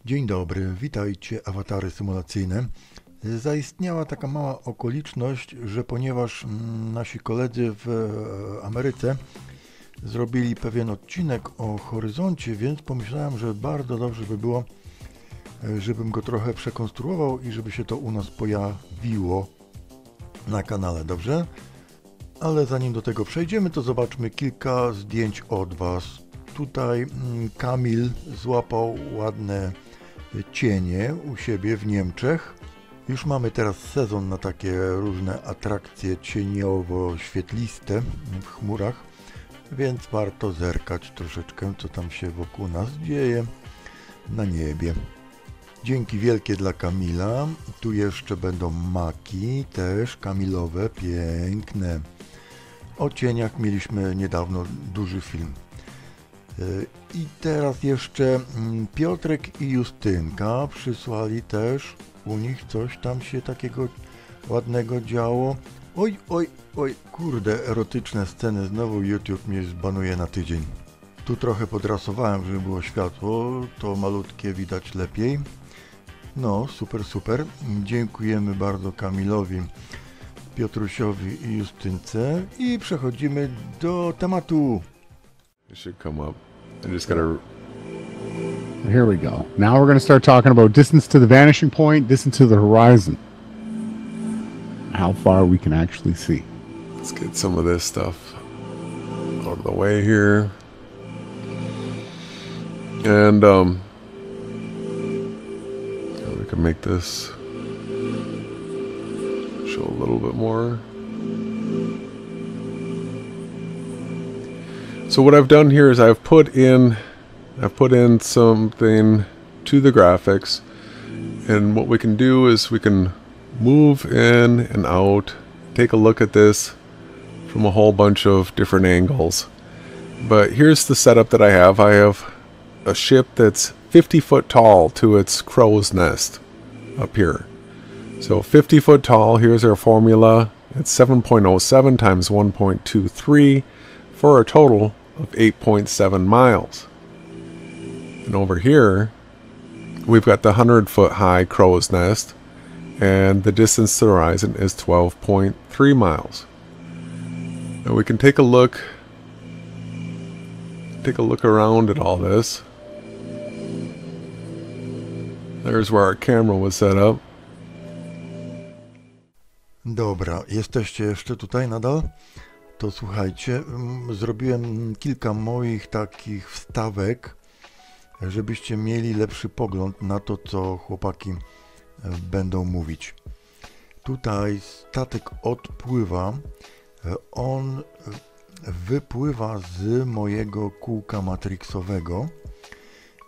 Dzień dobry, witajcie awatary symulacyjne. Zaistniała taka mała okoliczność, że ponieważ nasi koledzy w Ameryce zrobili pewien odcinek o horyzoncie, więc pomyślałem, że bardzo dobrze by było, żebym go trochę przekonstruował i żeby się to u nas pojawiło na kanale, dobrze? Ale zanim do tego przejdziemy, to zobaczmy kilka zdjęć od Was. Tutaj Kamil złapał ładne cienie u siebie w Niemczech. Już mamy teraz sezon na takie różne atrakcje cieniowo-świetliste w chmurach, więc warto zerkać troszeczkę, co tam się wokół nas dzieje na niebie. Dzięki wielkie dla Kamila. Tu jeszcze będą maki, też Kamilowe, piękne. O cieniach mieliśmy niedawno duży film. I teraz jeszcze Piotrek i Justynka przysłali też, u nich coś tam się takiego ładnego działo. Oj, kurde, erotyczne sceny, znowu YouTube mnie zbanuje na tydzień. Tu trochę podrasowałem, żeby było światło, to malutkie widać lepiej. No, super. Dziękujemy bardzo Kamilowi, Piotrusiowi i Justynce i przechodzimy do tematu. It should come up. I just gotta. Here we go. Now we're going to start talking about distance to the vanishing point, distance to the horizon. How far we can actually see. Let's get some of this stuff out of the way here. And we can make this show a little bit more. So what I've done here is I've put in something to the graphics, and what we can do is we can move in and out, take a look at this from a whole bunch of different angles. But here's the setup that I have. I have a ship that's 50 foot tall to its crow's nest up here. So 50 foot tall, here's our formula. It's 7.07 times 1.23 for a total of 8.7 miles. And over here, we've got the 100 foot high crow's nest, and the distance to the horizon is 12.3 miles. Now we can take a look around at all this. There's where our camera was set up. Dobra, jesteście jeszcze tutaj nadal? To słuchajcie, zrobiłem kilka moich takich wstawek, żebyście mieli lepszy pogląd na to, co chłopaki będą mówić. Tutaj statek odpływa, on wypływa z mojego kółka matrixowego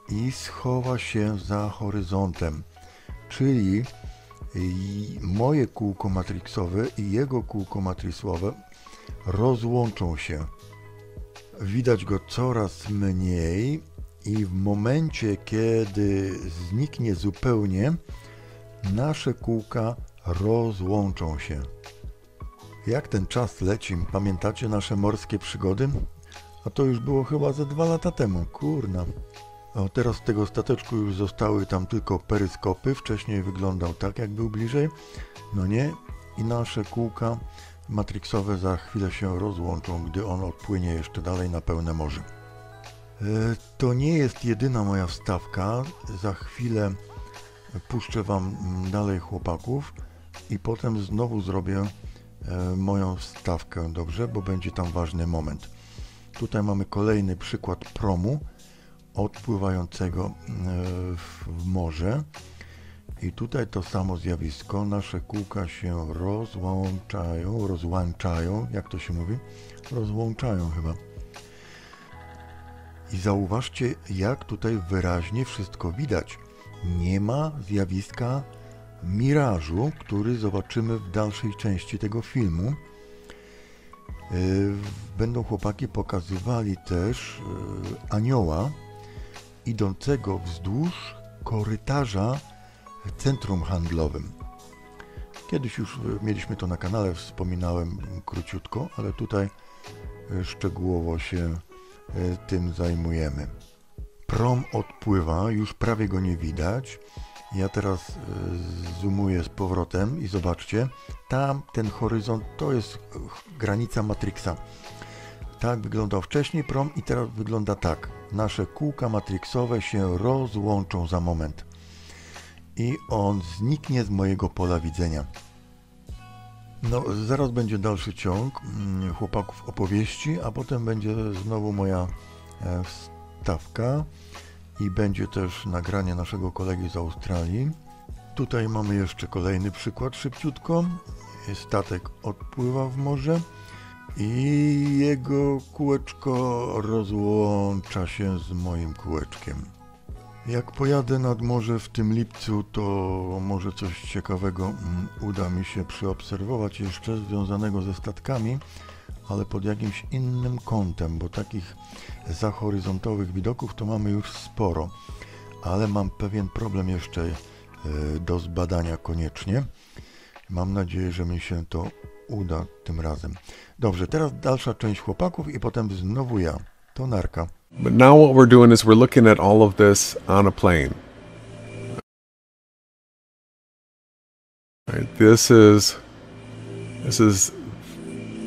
i schowa się za horyzontem, czyli moje kółko matrixowe i jego kółko matrixowe rozłączą się. Widać go coraz mniej i w momencie, kiedy zniknie zupełnie, nasze kółka rozłączą się. Jak ten czas leci? Pamiętacie nasze morskie przygody? A to już było chyba ze 2 lata temu, kurna. O, teraz z tego stateczku już zostały tam tylko peryskopy, wcześniej wyglądał tak, jak był bliżej, no nie? I nasze kółka matrixowe za chwilę się rozłączą, gdy on odpłynie jeszcze dalej na pełne morze. To nie jest jedyna moja wstawka, za chwilę puszczę Wam dalej chłopaków i potem znowu zrobię moją wstawkę, dobrze, bo będzie tam ważny moment. Tutaj mamy kolejny przykład promu odpływającego w morze i tutaj to samo zjawisko, nasze kółka się rozłączają, jak to się mówi? Rozłączają chyba. I zauważcie, jak tutaj wyraźnie wszystko widać. Nie ma zjawiska mirażu, który zobaczymy w dalszej części tego filmu. Będą chłopaki pokazywali też anioła idącego wzdłuż korytarza w centrum handlowym. Kiedyś już mieliśmy to na kanale, wspominałem króciutko, ale tutaj szczegółowo się tym zajmujemy. Prom odpływa, już prawie go nie widać. Ja teraz zoomuję z powrotem i zobaczcie, tam ten horyzont to jest granica Matrixa. Tak wyglądał wcześniej prom i teraz wygląda tak. Nasze kółka matrixowe się rozłączą za moment i on zniknie z mojego pola widzenia. No, zaraz będzie dalszy ciąg chłopaków opowieści, a potem będzie znowu moja wstawka i będzie też nagranie naszego kolegi z Australii. Tutaj mamy jeszcze kolejny przykład szybciutko. Statek odpływa w morze i jego kółeczko rozłącza się z moim kółeczkiem. Jak pojadę nad morze w tym lipcu, to może coś ciekawego uda mi się przyobserwować jeszcze związanego ze statkami, ale pod jakimś innym kątem, bo takich zahoryzontowych widoków to mamy już sporo, ale mam pewien problem jeszcze do zbadania koniecznie. Mam nadzieję, że mi się to uda tym razem. Dobrze, teraz dalsza część chłopaków i potem znowu ja. To narka. But now what we're doing is we're looking at all of this on a plane. Right, this is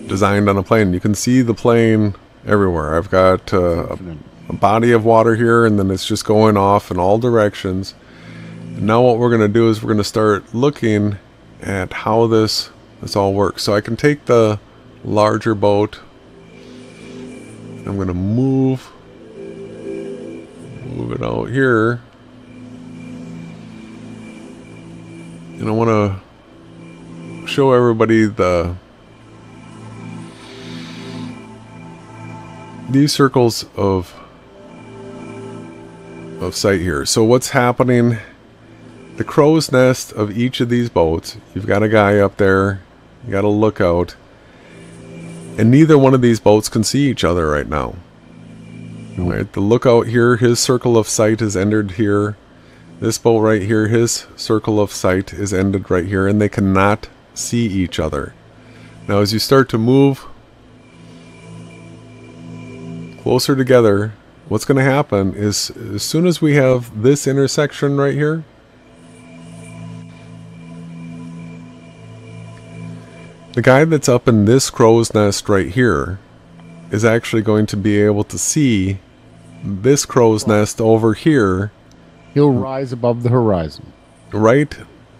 designed on a plane. You can see the plane everywhere. I've got a body of water here, and then it's just going off in all directions. And now what we're going to do is we're going to start looking at how this all works. So I can take the larger boat. I'm going to move it out here. And I want to show everybody these circles of sight here. So what's happening, the crow's nest of each of these boats, you've got a guy up there, you got a lookout, and neither one of these boats can see each other right now. Right, the lookout here, his circle of sight is ended here. This boat right here, his circle of sight is ended right here, and they cannot see each other. Now as you start to move closer together, what's going to happen is as soon as we have this intersection right here, the guy that's up in this crow's nest right here is actually going to be able to see this crow's nest over here. He'll rise above the horizon. Right?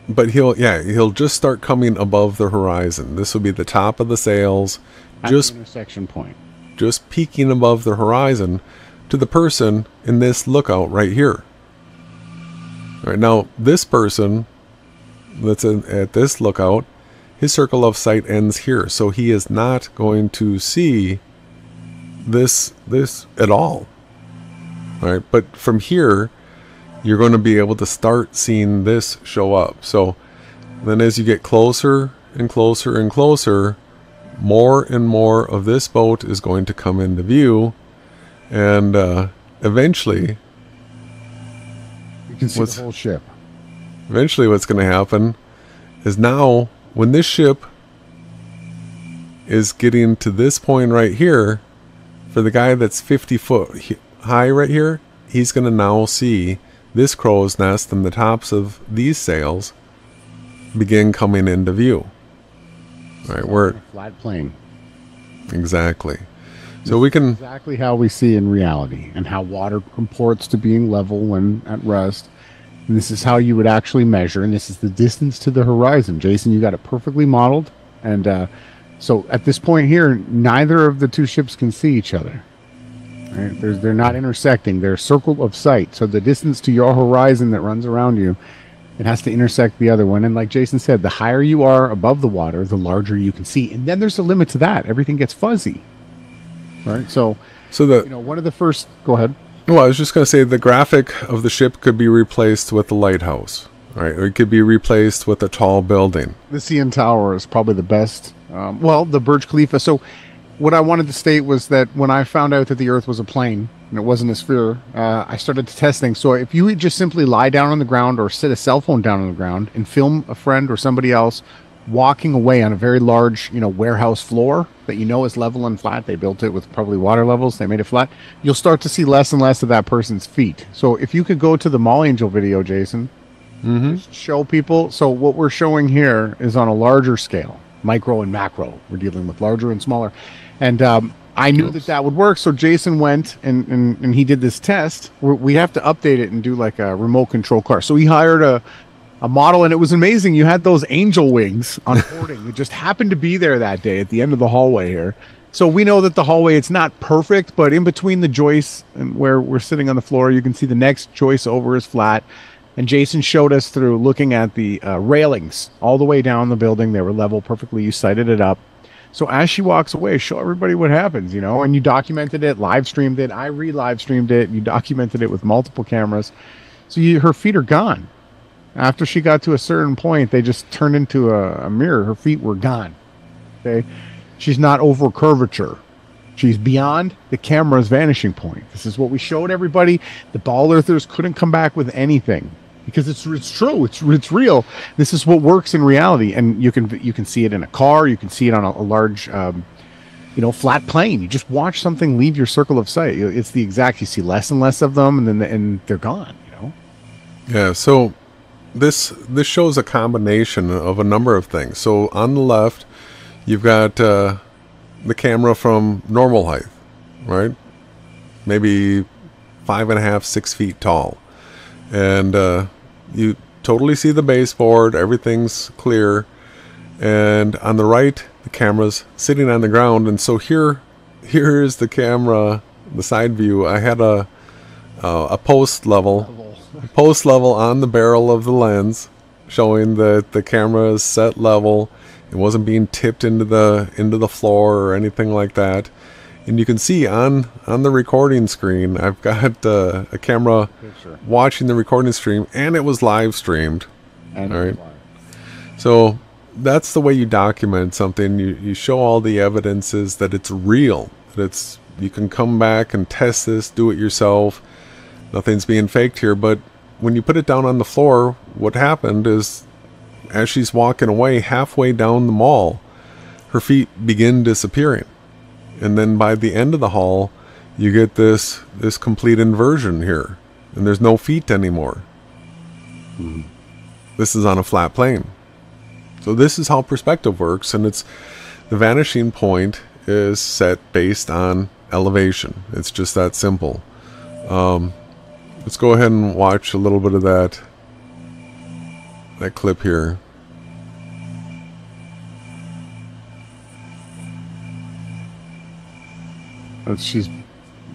But he'll just start coming above the horizon. This will be the top of the sails, At just the intersection point. Just peeking above the horizon to the person in this lookout right here. All right, now this person that's at this lookout, his circle of sight ends here, so he is not going to see this at all. All right, but from here you're going to be able to start seeing this show up. So then as you get closer and closer and closer, more and more of this boat is going to come into view, and eventually you can see the whole ship. Eventually what's going to happen is now when this ship is getting to this point right here, for the guy that's 50 foot high right here, he's going to now see this crow's nest and the tops of these sails begin coming into view. All right, we're flat plane. Exactly. So we can exactly how we see in reality, and how water comports to being level when at rest. And this is how you would actually measure, and this is the distance to the horizon. Jason, you got it perfectly modeled, and so at this point here, neither of the two ships can see each other. Right? They're not intersecting. They're a circle of sight. So the distance to your horizon that runs around you, it has to intersect the other one. And like Jason said, the higher you are above the water, the larger you can see. And then there's a limit to that. Everything gets fuzzy. Right? So the one of the first... Go ahead. Well, I was just going to say the graphic of the ship could be replaced with the lighthouse. Right? Or it could be replaced with a tall building. The CN Tower is probably the best. Well, the Burj Khalifa. So what I wanted to state was that when I found out that the Earth was a plane and it wasn't a sphere, I started to test things. So if you would just simply lie down on the ground or sit a cell phone down on the ground and film a friend or somebody else walking away on a very large, warehouse floor that is level and flat. They built it with probably water levels. They made it flat. You'll start to see less and less of that person's feet. So if you could go to the Mall Angel video, Jason, show people. So what we're showing here is on a larger scale, micro and macro. We're dealing with larger and smaller. And I knew that would work. So Jason went and he did this test. We have to update it and do like a remote control car. So he hired a model, and it was amazing. You had those angel wings on boarding. It just happened to be there that day at the end of the hallway here. So we know that the hallway, it's not perfect, but in between the joists and where we're sitting on the floor, you can see the next joist over is flat. And Jason showed us through looking at the railings all the way down the building. They were level perfectly. You sighted it up. So as she walks away, show everybody what happens, and you documented it, live streamed it. I re-live streamed it. You documented it with multiple cameras. So her feet are gone. After she got to a certain point, they just turned into a mirror. Her feet were gone. Okay. She's not over curvature. She's beyond the camera's vanishing point. This is what we showed everybody. The ball earthers couldn't come back with anything because it's true. It's real. This is what works in reality. And you can see it in a car. You can see it on a large, flat plane. You just watch something leave your circle of sight. It's the exact, you see less and less of them, and they're gone, Yeah. So this shows a combination of a number of things. So on the left, you've got the camera from normal height, right? Maybe 5.5, 6 feet tall, and you totally see the baseboard. Everything's clear, and on the right, the camera's sitting on the ground. And so here is the camera, the side view. I had a post level on the barrel of the lens, showing that the camera is set level. It wasn't being tipped into the floor or anything like that. And you can see on the recording screen, I've got a camera watching the recording stream, and it was live streamed. All right. So that's the way you document something. You show all the evidences that it's real. That you can come back and test this, do it yourself. Nothing's being faked here. But when you put it down on the floor, what happened is, as she's walking away halfway down the mall, her feet begin disappearing. And then by the end of the hall, you get this complete inversion here. And there's no feet anymore. This is on a flat plane. So this is how perspective works. And the vanishing point is set based on elevation. It's just that simple. Let's go ahead and watch a little bit of that clip here. She's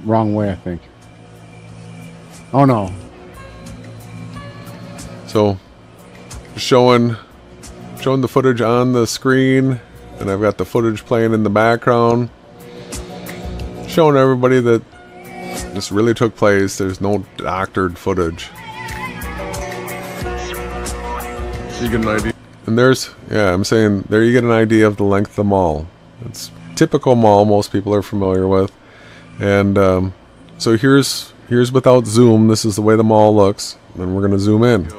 wrong way, I think. Oh no. So showing the footage on the screen, and I've got the footage playing in the background, showing everybody that this really took place. There's no doctored footage. So you get an idea. And I'm saying there you get an idea of the length of the mall. It's typical mall most people are familiar with. And so here's without zoom. This is the way the mall looks. And we're going to zoom in. The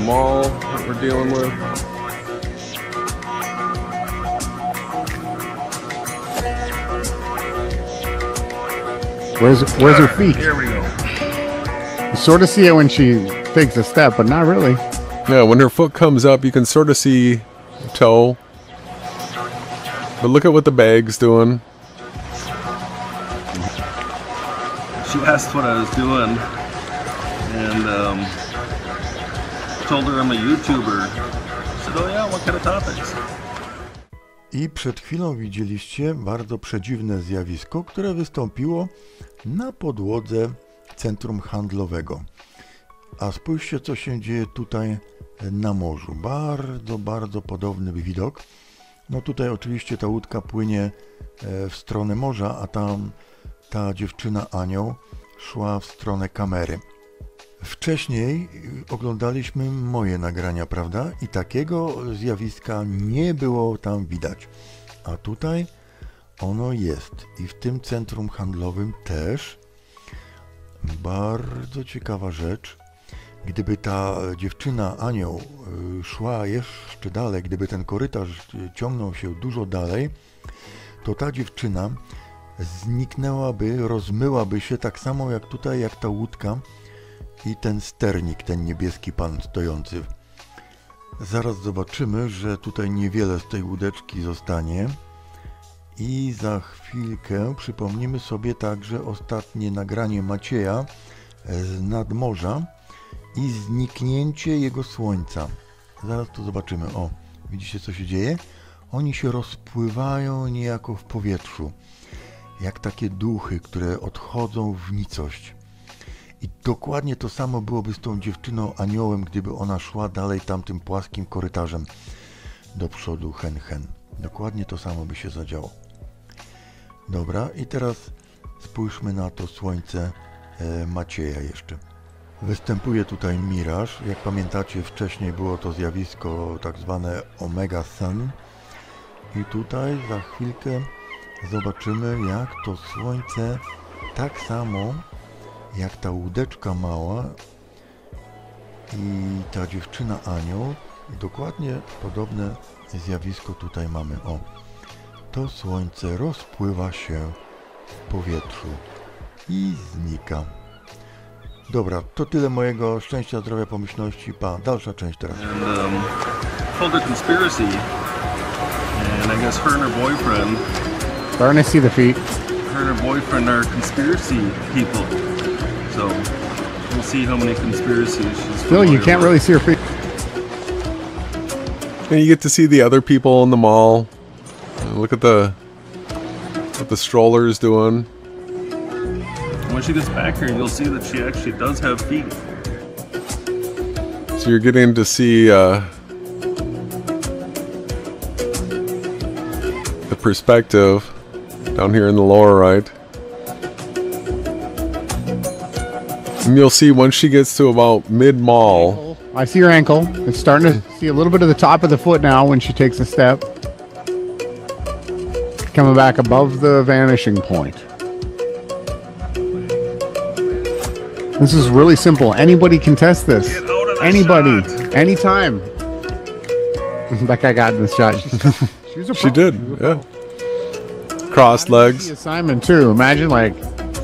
mall that we're dealing with. Where's her feet? Here we go. You sort of see it when she takes a step, but not really. Yeah, when her foot comes up, you can sort of see the toe. But look at what the bag's doing. She asked what I was doing, and told her I'm a YouTuber. I said, oh yeah, what kind of topics? I przed chwilą widzieliście bardzo przedziwne zjawisko, które wystąpiło na podłodze centrum handlowego. A spójrzcie, co się dzieje tutaj na morzu. Bardzo, bardzo podobny widok. No tutaj oczywiście ta łódka płynie w stronę morza, a tam ta dziewczyna anioł szła w stronę kamery. Wcześniej oglądaliśmy moje nagrania, prawda? I takiego zjawiska nie było tam widać. A tutaj ono jest. I w tym centrum handlowym też. Bardzo ciekawa rzecz. Gdyby ta dziewczyna anioł szła jeszcze dalej, gdyby ten korytarz ciągnął się dużo dalej, to ta dziewczyna zniknęłaby, rozmyłaby się tak samo jak tutaj, jak ta łódka i ten sternik, ten niebieski pan stojący. Zaraz zobaczymy, że tutaj niewiele z tej łódeczki zostanie i za chwilkę przypomnimy sobie także ostatnie nagranie Macieja z nadmorza i zniknięcie jego słońca. Zaraz to zobaczymy. O, widzicie co się dzieje? Oni się rozpływają niejako w powietrzu, jak takie duchy, które odchodzą w nicość. I dokładnie to samo byłoby z tą dziewczyną aniołem, gdyby ona szła dalej tamtym płaskim korytarzem do przodu, hen. Dokładnie to samo by się zadziało. Dobra, i teraz spójrzmy na to słońce Macieja jeszcze. Występuje tutaj miraż. Jak pamiętacie, wcześniej było to zjawisko tak zwane omega sun. I tutaj za chwilkę zobaczymy, jak to słońce tak samo jak ta łódeczka mała i ta dziewczyna anioł, dokładnie podobne zjawisko tutaj mamy. O, to słońce rozpływa się w powietrzu i znika. Dobra, to tyle mojego szczęścia, zdrowia, pomyślności. Dalsza część teraz. Told a conspiracy, and I guess her and her boyfriend. Starting to see the feet. Her and her boyfriend are conspiracy people. So we'll see how many conspiracies she's. Still, you can't really see her feet. And you get to see the other people in the mall. Look at what the stroller's doing. When she gets back here, you'll see that she actually does have feet. So you're getting to see the perspective down here in the lower right. And you'll see once she gets to about mid-mall. I see her ankle. It's starting to see a little bit of the top of the foot now when she takes a step. Coming back above the vanishing point. This is really simple. Anybody can test this. Anybody. Shot. Anytime. That guy got in this shot. She did, yeah. Crossed legs. The assignment too. Imagine, like,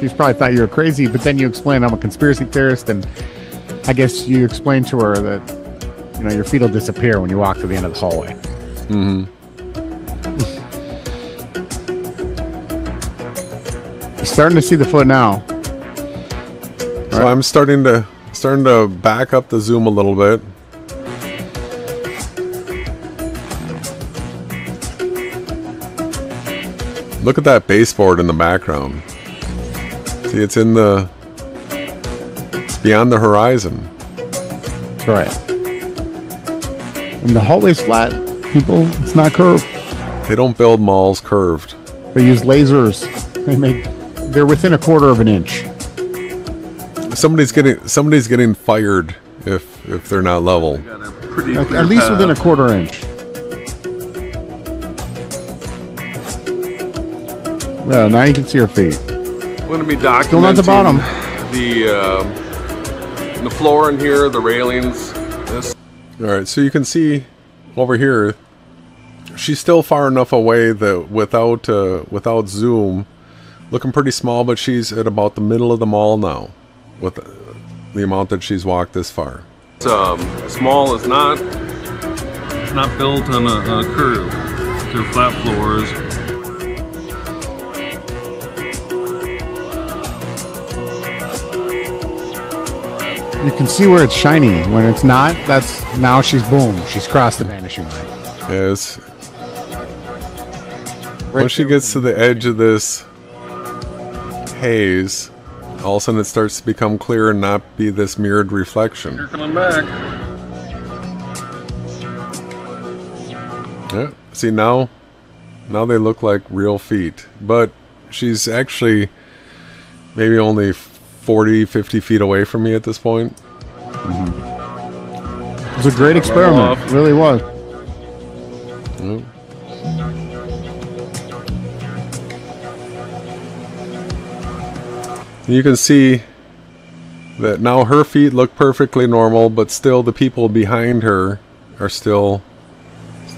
she's probably thought you were crazy, but then you explain I'm a conspiracy theorist, and I guess you explain to her that, you know, your feet will disappear when you walk to the end of the hallway. Mm-hmm. You're starting to see the foot now. So I'm starting to back up the zoom a little bit. Look at that baseboard in the background. See, it's beyond the horizon. That's right. And the hallway's flat, people. It's not curved. They don't build malls curved. They use lasers. They're within a quarter of an inch. Somebody's getting fired if they're not level. Got a pretty At clear least path. within a quarter inch. Well, now you can see her feet. I'm going to be documenting Still not the bottom. The floor in here, the railings. This. All right, so you can see over here. She's still far enough away that without zoom, looking pretty small, but she's at about the middle of the mall now, with the amount that she's walked this far. Small is not. It's not built on a curve. They're flat floors. You can see where it's shiny. When it's not, now she's boom. She's crossed the vanishing line. Yes. Once she gets to the edge of this haze, all of a sudden it starts to become clear and not be this mirrored reflection. You're coming back. Yeah. See, now they look like real feet, but she's actually maybe only 40, 50 feet away from me at this point. It was a great experiment. It really was. Yeah. You can see that now her feet look perfectly normal, but still the people behind her are still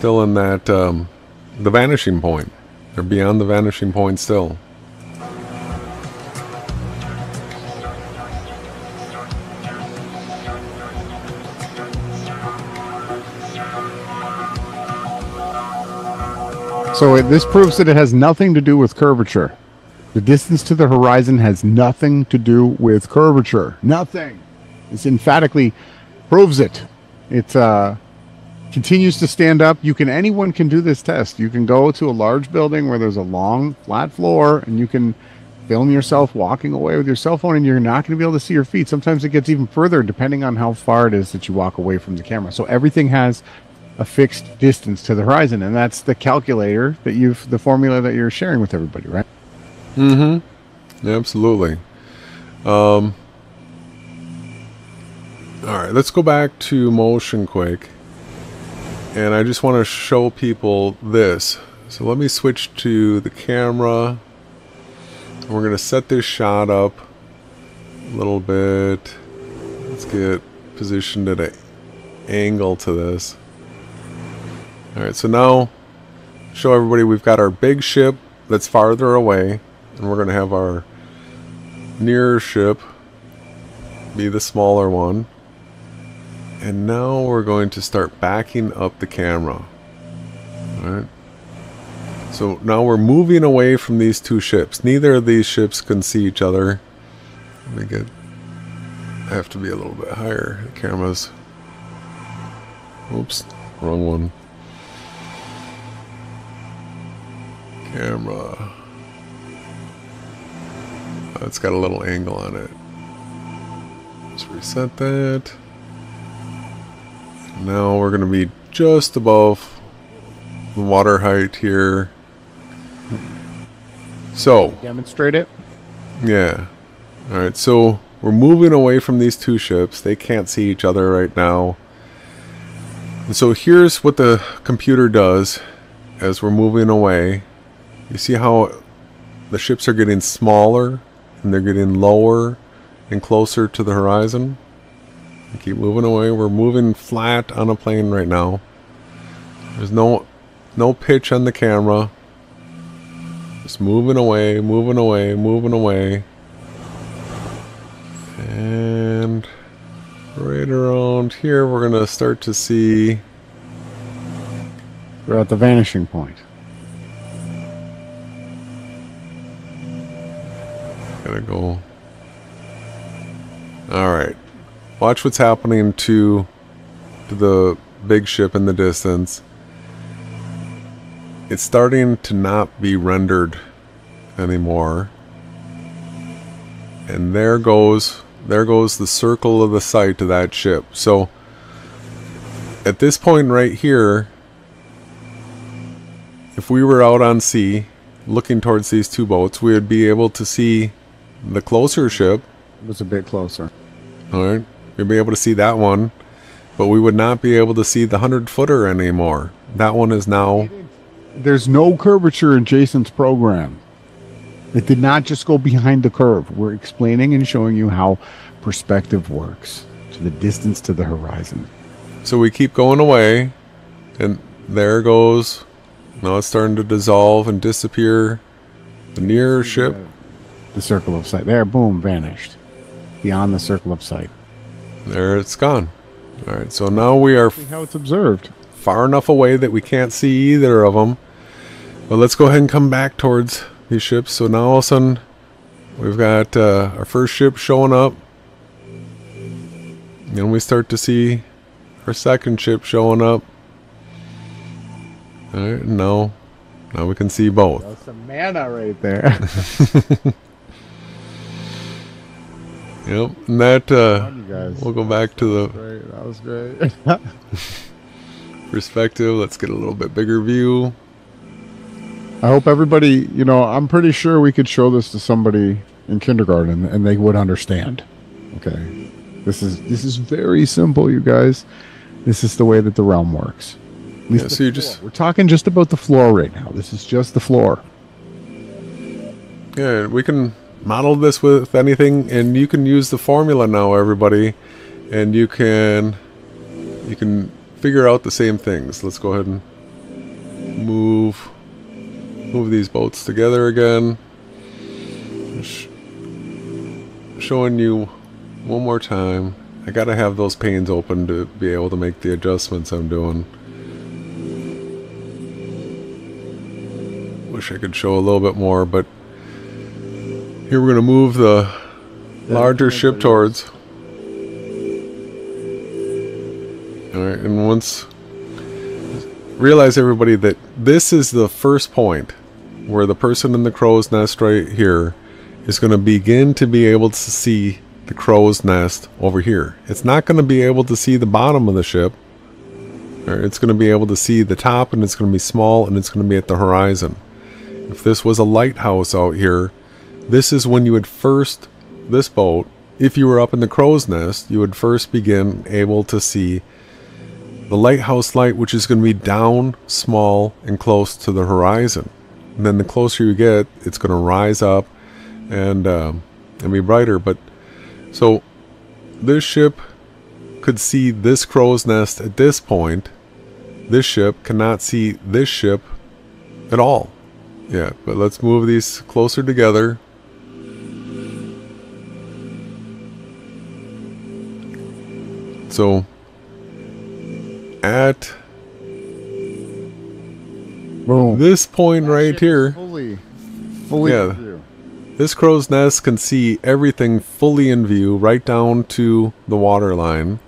in that the vanishing point. They're beyond the vanishing point still. So this proves that it has nothing to do with curvature. The distance to the horizon has nothing to do with curvature. Nothing. This emphatically proves it. It continues to stand up. Anyone can do this test. You can go to a large building where there's a long, flat floor, and you can film yourself walking away with your cell phone, and you're not going to be able to see your feet. Sometimes it gets even further depending on how far it is that you walk away from the camera. So everything has a fixed distance to the horizon, and that's the calculator that the formula that you're sharing with everybody, right? Mm-hmm. Absolutely. All right, let's go back to motion quick, and I just want to show people this. So let me switch to the camera. We're going to set this shot up a little bit. Let's get positioned at an angle to this. Alright, so now show everybody we've got our big ship that's farther away, and we're going to have our nearer ship be the smaller one. And now we're going to start backing up the camera. Alright. So now we're moving away from these two ships. Neither of these ships can see each other. I have to be a little bit higher. The camera's... Oops, wrong one. Camera. Oh, it's got a little angle on it. Let's reset that. Now we're going to be just above the water height here. So demonstrate it. Yeah. Alright, so we're moving away from these two ships. They can't see each other right now. And so here's what the computer does as we're moving away. You see how the ships are getting smaller and they're getting lower and closer to the horizon? We keep moving away. We're moving flat on a plane right now. There's no pitch on the camera. Just moving away, moving away, moving away. And right around here we're going to start to see... We're at the vanishing point. Gotta go. Alright. Watch what's happening to the big ship in the distance. It's starting to not be rendered anymore. And there goes the circle of the sight of that ship. So at this point right here, if we were out on sea looking towards these two boats, we would be able to see the closer ship. It was a bit closer. Alright, we'd be able to see that one, but we would not be able to see the 100-footer anymore. That one is now... There's no curvature in Jason's program. It did not just go behind the curve. We're explaining and showing you how perspective works to the distance to the horizon. So we keep going away, and there goes... Now it's starting to dissolve and disappear. The nearer ship... The circle of sight. There, boom, vanished. Beyond the circle of sight. There it's gone. Alright, so now we are... See how it's observed. Far enough away that we can't see either of them. But let's go ahead and come back towards these ships. So now all of a sudden we've got our first ship showing up. And we start to see our second ship showing up. Alright, now we can see both. That's some mana right there. Yep, and that we'll go back to the that was great. Perspective. Let's get a little bit bigger view. I hope everybody, I'm pretty sure we could show this to somebody in kindergarten and they would understand. Okay. This is very simple, you guys. This is the way that the realm works. Yeah, so we're talking just about the floor right now. This is just the floor. Yeah, we can model this with anything, and you can use the formula now, everybody, and you can figure out the same things. Let's go ahead and move these boats together again. Showing you one more time. I gotta have those panes open to be able to make the adjustments I'm doing. Wish I could show a little bit more, but here we're gonna move the larger ship towards. Alright, and once, realize everybody that this is the first point where the person in the crow's nest right here is going to begin to be able to see the crow's nest over here. It's not going to be able to see the bottom of the ship. It's going to be able to see the top, and it's going to be small, and it's going to be at the horizon. If this was a lighthouse out here, this is when you would first, this boat, if you were up in the crow's nest, you would first begin able to see the lighthouse light, which is going to be down, small, and close to the horizon. And then the closer you get, it's going to rise up and be brighter. But so this ship could see this crow's nest at this point. This ship cannot see this ship at all. Yeah, but let's move these closer together. So at Boom. This point right here, fully yeah, in view. this crow's nest can see everything fully in view, right down to the water line.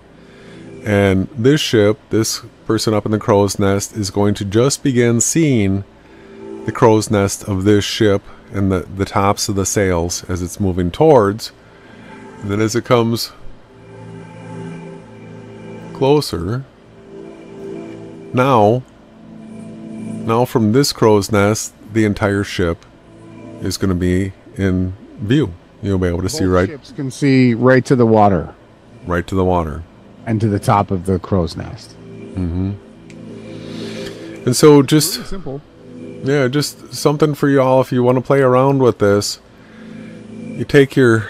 And this ship, this person up in the crow's nest, is going to just begin seeing the crow's nest of this ship and the tops of the sails as it's moving towards. And then as it comes closer, now from this crow's nest, the entire ship is going to be in view. You'll be able to see right. Ships can see right to the water. Right to the water. And to the top of the crow's nest. Mm-hmm. And so just Really simple. Yeah, just something for you all if you want to play around with this. You take your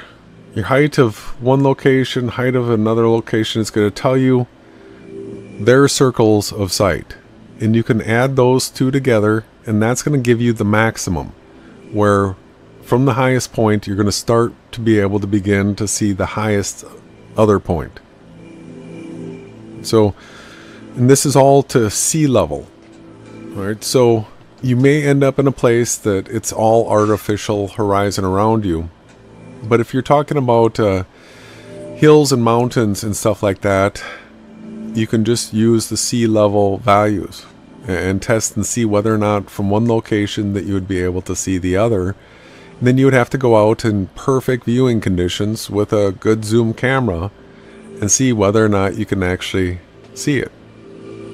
height of one location, height of another location. It's going to tell you their circles of sight. And you can add those two together, and that's going to give you the maximum. Where from the highest point, you're going to start to be able to begin to see the highest other point. So, and this is all to sea level. Alright, so you may end up in a place that it's all artificial horizon around you. But if you're talking about hills and mountains and stuff like that, you can just use the sea level values and test and see whether or not from one location that you would be able to see the other. And then you would have to go out in perfect viewing conditions with a good zoom camera and see whether or not you can actually see it.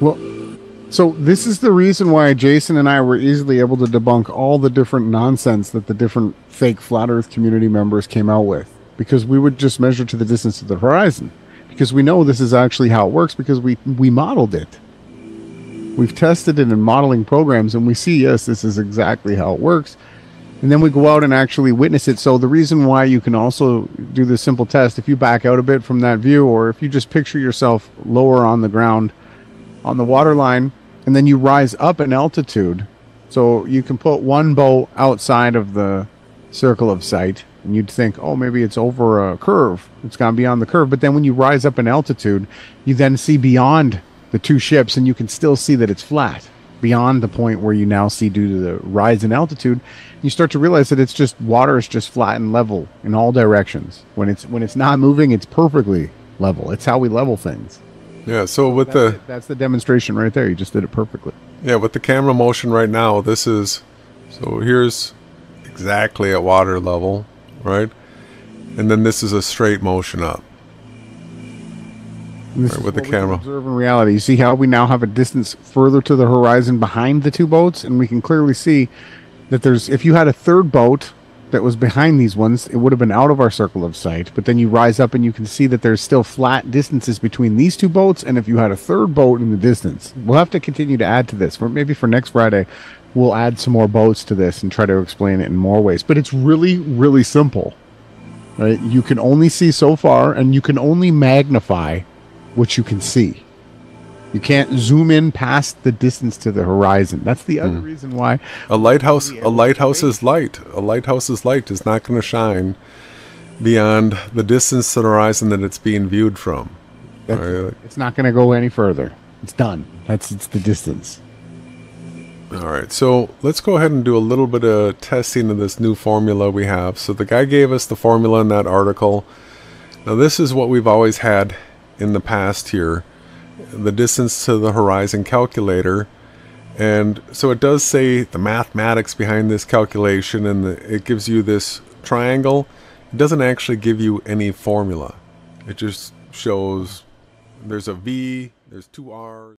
Well, so this is the reason why Jason and I were easily able to debunk all the different nonsense that the different fake flat earth community members came out with, because we would just measure to the distance of the horizon, because we know this is actually how it works, because we modeled it. We've tested it in modeling programs, and we see, yes, this is exactly how it works. And then we go out and actually witness it. So the reason why you can also do this simple test, if you back out a bit from that view, or if you just picture yourself lower on the ground on the water line, and then you rise up in altitude. So you can put one boat outside of the circle of sight, and you'd think, oh, maybe it's over a curve. It's gone beyond the curve. But then when you rise up in altitude, you then see beyond the two ships, and you can still see that it's flat beyond the point where you now see due to the rise in altitude. You start to realize that it's just water is just flat and level in all directions. When it's not moving, it's perfectly level. It's how we level things. Yeah, so with that's the demonstration right there. You just did it perfectly. Yeah, with the camera motion right now, this is, so here's exactly at water level, right? And then this is a straight motion up. This right, is with the what we can camera. observe in reality. You see how we now have a distance further to the horizon behind the two boats, and we can clearly see that there's, if you had a third boat that was behind these ones, it would have been out of our circle of sight. But then you rise up and you can see that there's still flat distances between these two boats. And if you had a third boat in the distance, we'll have to continue to add to this. Maybe for next Friday, we'll add some more boats to this and try to explain it in more ways. But it's really, really simple. Right? You can only see so far, and you can only magnify what you can see. You can't zoom in past the distance to the horizon. That's the other reason why a lighthouse is light. A lighthouse light is not going to shine beyond the distance to the horizon that it's being viewed from. Right? It's not going to go any further. It's done. It's the distance. All right, so let's go ahead and do a little bit of testing of this new formula we have. So the guy gave us the formula in that article. Now this is what we've always had in the past here, the distance to the horizon calculator. And so it does say the mathematics behind this calculation, and it gives you this triangle. It doesn't actually give you any formula. It just shows there's a V, there's two R's.